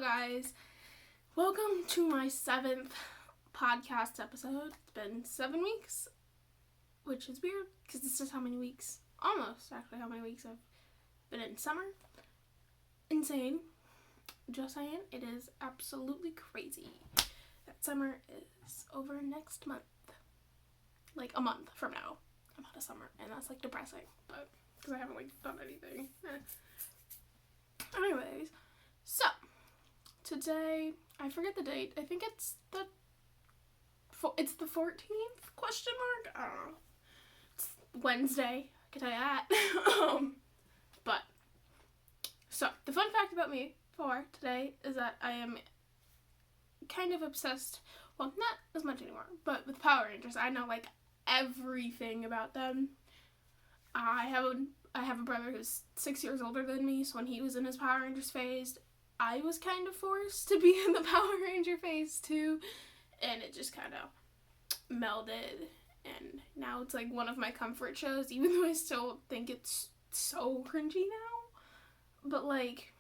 guys, welcome to my 7th podcast episode. It's been 7 weeks, which is weird because this is how many weeks, almost actually how many weeks I've been in summer. Insane. Just saying, it is absolutely crazy that summer is over next month. Like a month from now, I'm out of summer, and that's like depressing, but because I haven't like done anything. Anyways, so today, I forget the date. I think it's the 14th question mark. I don't know. It's Wednesday. I can tell you that. But so the fun fact about me for today is that I am kind of obsessed. Well, not as much anymore, but with Power Rangers. I know like everything about them. I have a brother who's 6 years older than me, so when he was in his Power Rangers phase, I was kind of forced to be in the Power Ranger phase too, and it just kind of melded, and now it's like one of my comfort shows, even though I still think it's so cringy now, but like,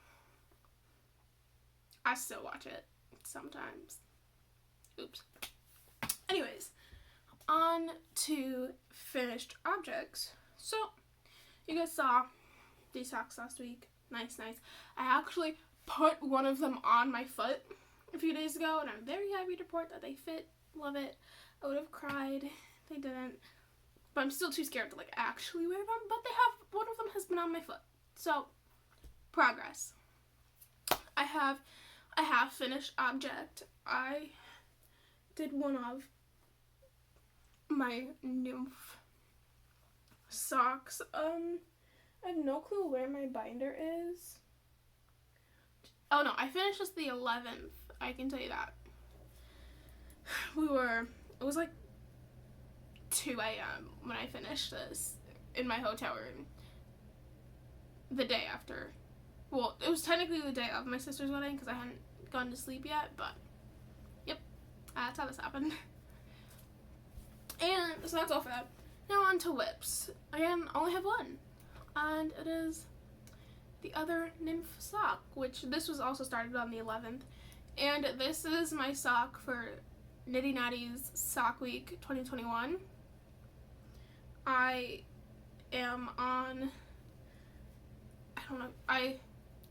I still watch it sometimes. Oops. Anyways, on to finished objects. So, you guys saw these socks last week. Nice. I actually put one of them on my foot a few days ago, and I'm very happy to report that they fit. Love it. I would have cried if they didn't, but I'm still too scared to like actually wear them, but one of them has been on my foot. So, progress. I have finished object. I did one of my nymph socks. I have no clue where my binder is. Oh no, I finished this the 11th. I can tell you that. It was like 2 a.m. when I finished this in my hotel room. The day after. Well, it was technically the day of my sister's wedding because I hadn't gone to sleep yet, but yep, that's how this happened. And so that's all for that. Now on to whips. Again, I only have one, and it is the other nymph sock, which this was also started on the 11th, and this is my sock for Nitty Natty's Sock Week 2021. I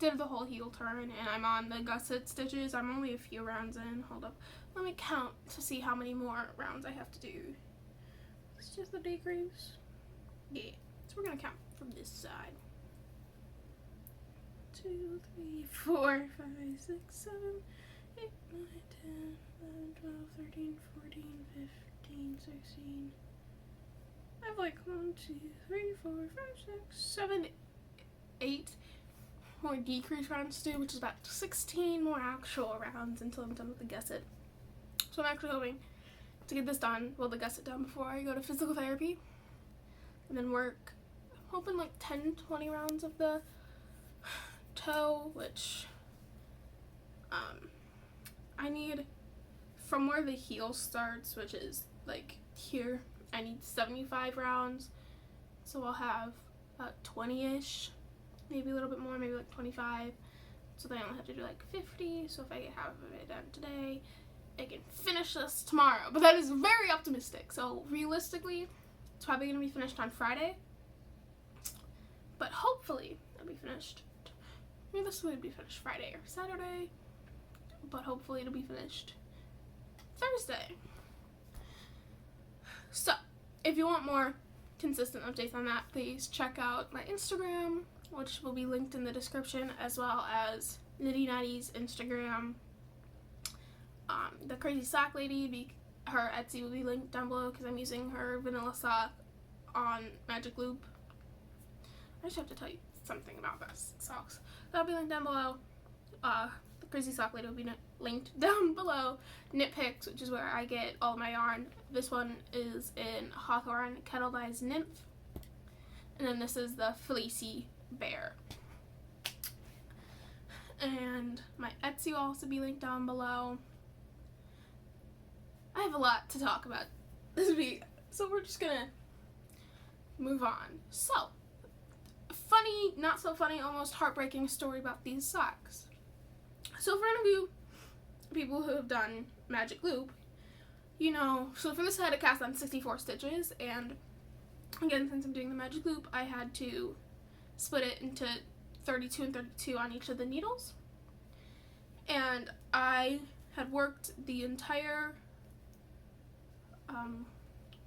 did the whole heel turn, and I'm on the gusset stitches. I'm only a few rounds in. Hold up. Let me count to see how many more rounds I have to do. It's just the decrease. Yeah. So we're going to count from this side. 2, 3, 4, 5, 6, 7, 8, 9, 10, 11, 12, 13, 14, 15, 16. I have like 1, 2, 3, 4, 5, 6, 7, 8 more decrease rounds to do, which is about 16 more actual rounds until I'm done with the gusset. So I'm actually hoping to get this done, the gusset done before I go to physical therapy, and then work, I'm hoping like 10-20 rounds of the toe, which I need from where the heel starts, which is like here, I need 75 rounds, so I'll have about 20-ish, maybe a little bit more, maybe like 25, so then I only have to do like 50, so if I get half of it done today, I can finish this tomorrow, but that is very optimistic, so realistically, it's probably going to be finished on Friday, but hopefully it'll be finished, realistically it'll be finished Friday or Saturday, but hopefully it'll be finished Thursday. So, if you want more consistent updates on that, please check out my Instagram, which will be linked in the description, as well as Nitty Natty's Instagram. The Crazy Sock Lady, her Etsy will be linked down below because I'm using her vanilla sock on Magic Loop. I just have to tell you something about this socks. That'll be linked down below. The Crazy Sock Lady will be linked down below. Knit Picks, which is where I get all my yarn. This one is in Hawthorne Kettle Dyes Nymph. And then this is the Fleecy Bear. And my Etsy will also be linked down below. I have a lot to talk about this week, so we're just gonna move on. So, funny, not so funny, almost heartbreaking story about these socks. So for any of you people who have done magic loop, you know, so for this I had to cast on 64 stitches, and again, since I'm doing the magic loop, I had to split it into 32 and 32 on each of the needles. And I had worked the entire,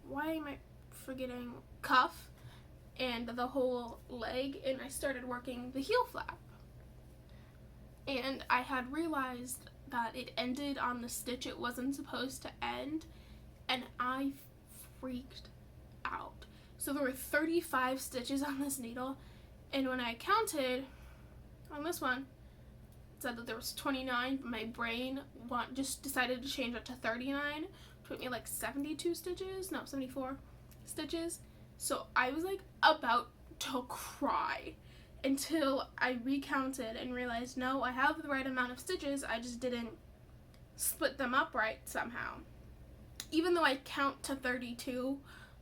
why am I forgetting, cuff and the whole leg, and I started working the heel flap. And I had realized that it ended on the stitch it wasn't supposed to end, and I freaked out. So there were 35 stitches on this needle, and when I counted on this one, it said that there was 29, but my brain just decided to change it to 39, put me like 74 stitches. So I was like about to cry until I recounted and realized, no, I have the right amount of stitches, I just didn't split them up right somehow. Even though I count to 32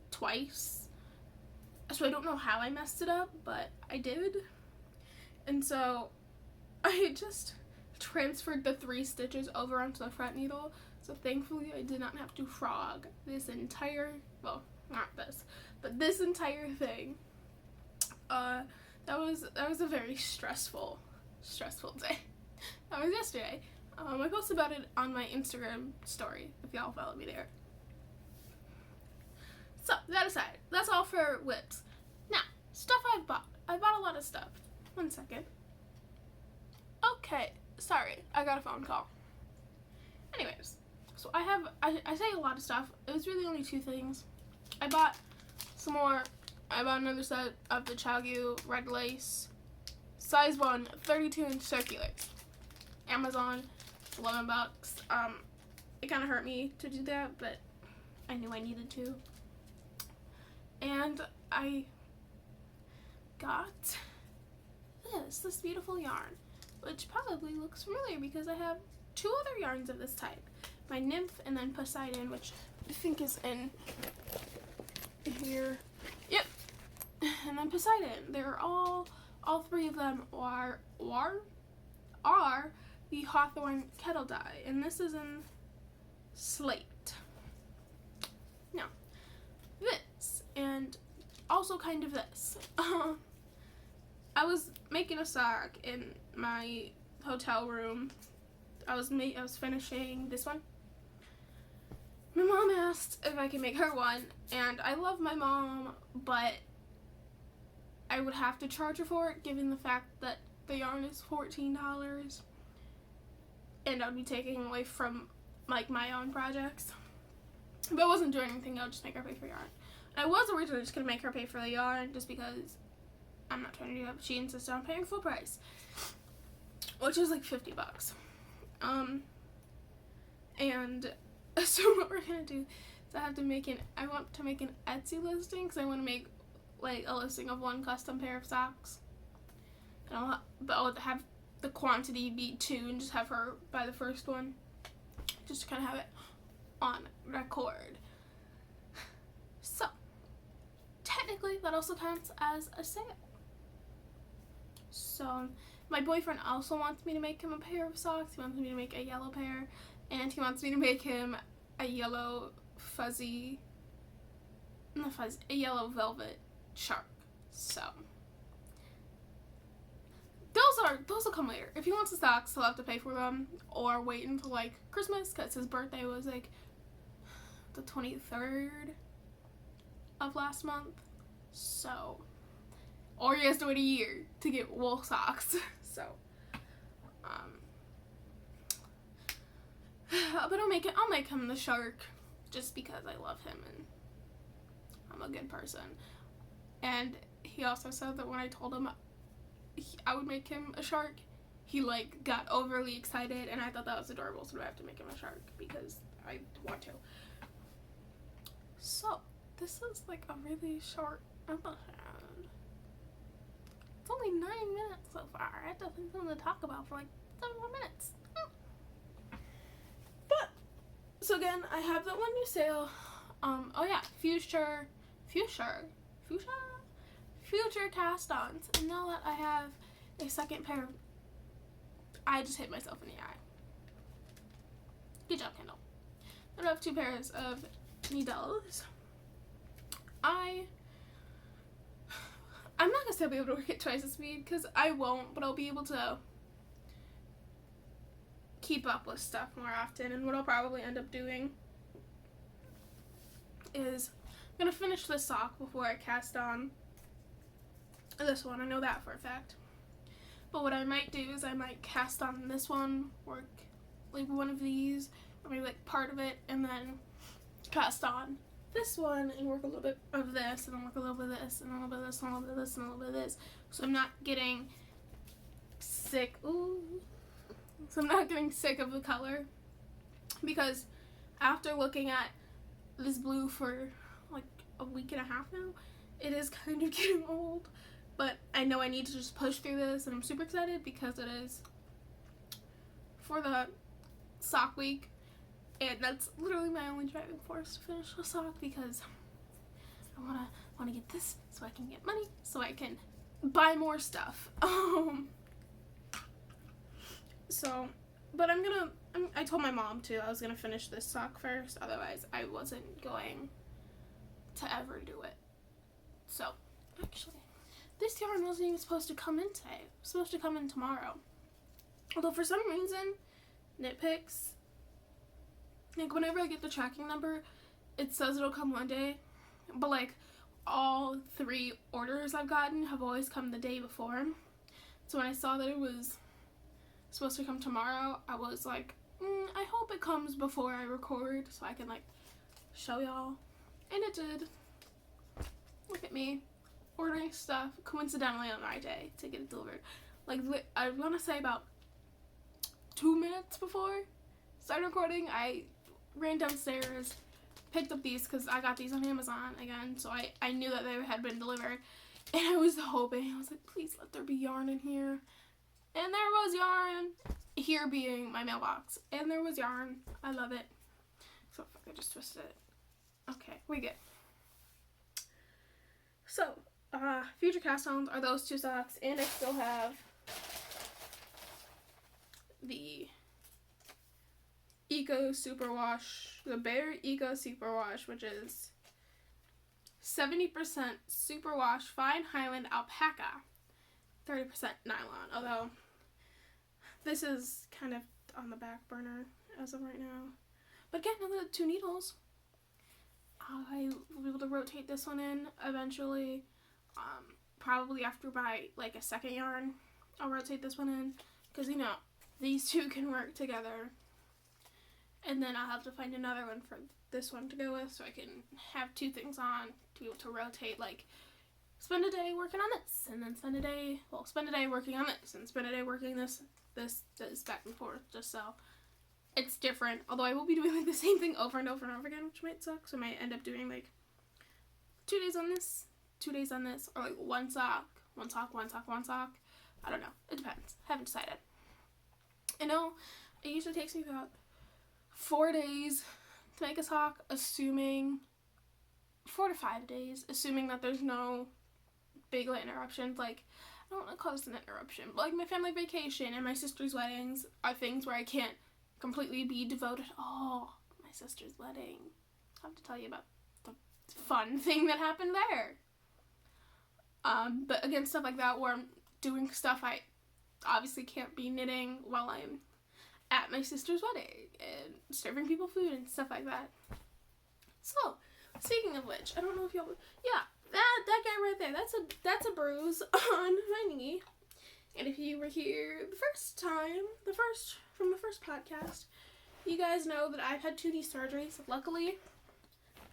twice, so I don't know how I messed it up, but I did. And so I just transferred the 3 stitches over onto the front needle, so thankfully I did not have to frog this entire, well, not this, but this entire thing. That was a very stressful day. That was yesterday. I posted about it on my Instagram story, if y'all follow me there. So, that aside, that's all for whips. Now, stuff I've bought. I bought a lot of stuff. One second. Okay, sorry, I got a phone call. Anyways, so I say a lot of stuff. It was really only 2 things. I bought some more. I bought another set of the Chagyu red lace, size 1, 32-inch circulars. Amazon, $11. It kind of hurt me to do that, but I knew I needed to. And I got this beautiful yarn, which probably looks familiar because I have 2 other yarns of this type. My Nymph and then Poseidon, which I think is in here. Yep. And then Poseidon. They're all 3 of them are the Hawthorne kettle dye, and this is in slate. Now, this, and also kind of this. I was making a sock in my hotel room. I was finishing this one. My mom asked if I could make her one, and I love my mom, but I would have to charge her for it, given the fact that the yarn is $14, and I'd be taking away from like my own projects. If I wasn't doing anything, I would just make her pay for yarn. I was originally just gonna make her pay for the yarn, just because I'm not trying to do that, but she insisted on paying full price, which was like $50. And so what we're gonna do is I want to make an Etsy listing, because I want to make like a listing of 1 custom pair of socks. And I'll have the quantity be 2 and just have her buy the first one, just to kind of have it on record. So technically that also counts as a sale. So my boyfriend also wants me to make him a pair of socks. He wants me to make a yellow pair, and he wants me to make him a yellow a yellow velvet shark. So those will come later. If he wants the socks, he'll have to pay for them, or wait until like Christmas, because his birthday was like the 23rd of last month. So, or he has to wait a year to get wool socks. So, but I'll make him the shark, just because I love him and I'm a good person. And he also said that when I told him I would make him a shark, he like got overly excited, and I thought that was adorable, so I have to make him a shark because I want to. So this is like a really short episode. It's only 9 minutes so far. I have nothing to talk about for like 7 more minutes. But so again, I have that one new sale. Oh yeah, future cast-ons. And now that I have a second pair I just hit myself in the eye. Good job, Kendall. I have 2 pairs of needles. I'm not gonna say I'll be able to work at twice the speed, because I won't, but I'll be able to keep up with stuff more often. And what I'll probably end up doing is I'm gonna finish this sock before I cast on this one. I know that for a fact. But what I might do is I might cast on this one, work like one of these, or maybe like part of it, and then cast on this one and work a little bit of this, and then work a little bit of this, and a little bit of this, and a little bit of this, and a little bit of this. So I'm not getting sick. Ooh. So I'm not getting sick of the color, because after looking at this blue for like a week and a half now, it is kind of getting old. But I know I need to just push through this, and I'm super excited because it is for the sock week, and that's literally my only driving force to finish the sock, because I wanna get this so I can get money so I can buy more stuff. So, but I told my mom too I was gonna finish this sock first, otherwise I wasn't going to ever do it. So, actually, this yarn wasn't even supposed to come in today. It was supposed to come in tomorrow. Although for some reason, Knit Picks, like whenever I get the tracking number, it says it'll come one day, but like all 3 orders I've gotten have always come the day before. So when I saw that it was supposed to come tomorrow, I was like, I hope it comes before I record so I can like show y'all. And it did. Look at me ordering stuff coincidentally on my day to get it delivered. Like, I want to say about 2 minutes before I started recording, I ran downstairs, picked up these because I got these on Amazon again, so I knew that they had been delivered, and I was hoping, I was like, please let there be yarn in here. And there was yarn, here being my mailbox, and there was yarn. I love it. So I just twisted it. Okay, we good. So, future cast-ons are those 2 socks, and I still have the Eco Superwash, the Bare Eco Superwash, which is 70% superwash fine Highland alpaca, 30% nylon, although this is kind of on the back burner as of right now. But again, another 2 needles. I will be able to rotate this one in eventually. Probably after by like a 2nd yarn, I'll rotate this one in, because you know these 2 can work together. And then I'll have to find another one for this one to go with, so I can have 2 things on to be able to rotate, like spend a day working on this, and then spend a day working on this, and spend a day working this back and forth, just so it's different. Although I will be doing like the same thing over and over and over again, which might suck. So I might end up doing like 2 days on this, 2 days on this, or like 1 sock, 1 sock, 1 sock, 1 sock. I don't know. It depends. Haven't decided. I know it usually takes me about 4 days to make a sock, assuming 4 to 5 days, assuming that there's no big like interruptions. Like, I don't want to cause an interruption, but like my family vacation and my sister's weddings are things where I can't completely be devoted. Oh, my sister's wedding. I have to tell you about the fun thing that happened there. But again, stuff like that where I'm doing stuff I obviously can't be knitting while I'm at my sister's wedding and serving people food and stuff like that. So, speaking of which, I don't know if y'all, yeah, that guy right there, that's a bruise on my knee. And if you were here from the first podcast, you guys know that I've had 2 knee surgeries. Luckily,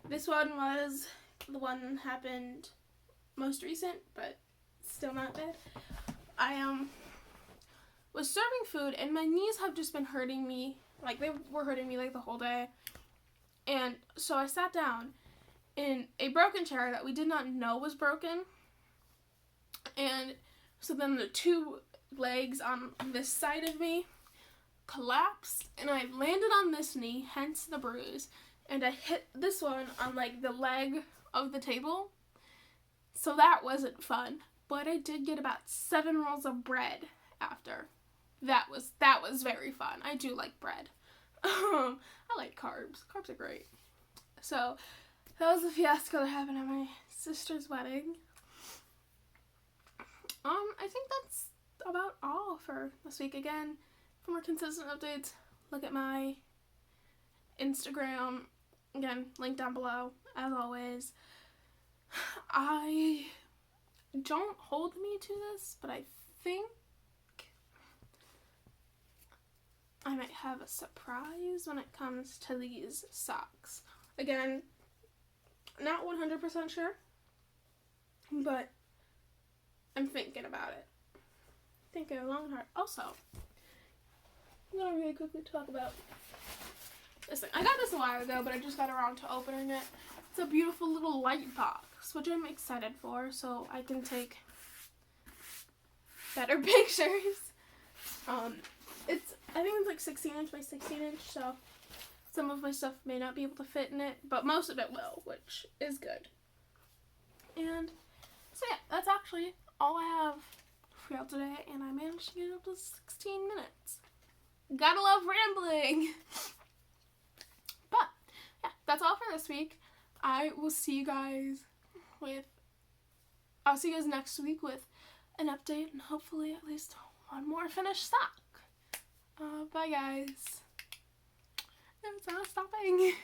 this one was the one that happened most recent, but still not bad. I was serving food, and my knees have just been hurting me. Like, they were hurting me like the whole day. And so I sat down in a broken chair that we did not know was broken. And so then the 2 legs on this side of me collapsed, and I landed on this knee, hence the bruise, and I hit this one on like the leg of the table. So that wasn't fun, but I did get about 7 rolls of bread after. that was very fun. I do like bread. I like carbs. Carbs are great. So that was the fiasco that happened at my sister's wedding. I think that's about all for this week. Again, for more consistent updates, look at my Instagram. Again, link down below, as always. Don't hold me to this, but I think I might have a surprise when it comes to these socks. Again, not 100% sure, but I'm thinking about it. Thinking long and hard. Also, I'm gonna really quickly talk about this thing. I got this a while ago, but I just got around to opening it. It's a beautiful little light box, which I'm excited for, so I can take better pictures. I think it's like 16 inch by 16 inch, so some of my stuff may not be able to fit in it, but most of it will, which is good. And so yeah, that's actually all I have for y'all today, and I managed to get up to 16 minutes. Gotta love rambling! But yeah, that's all for this week. I'll see you guys next week with an update and hopefully at least one more finished sock. Bye guys. It's not stopping.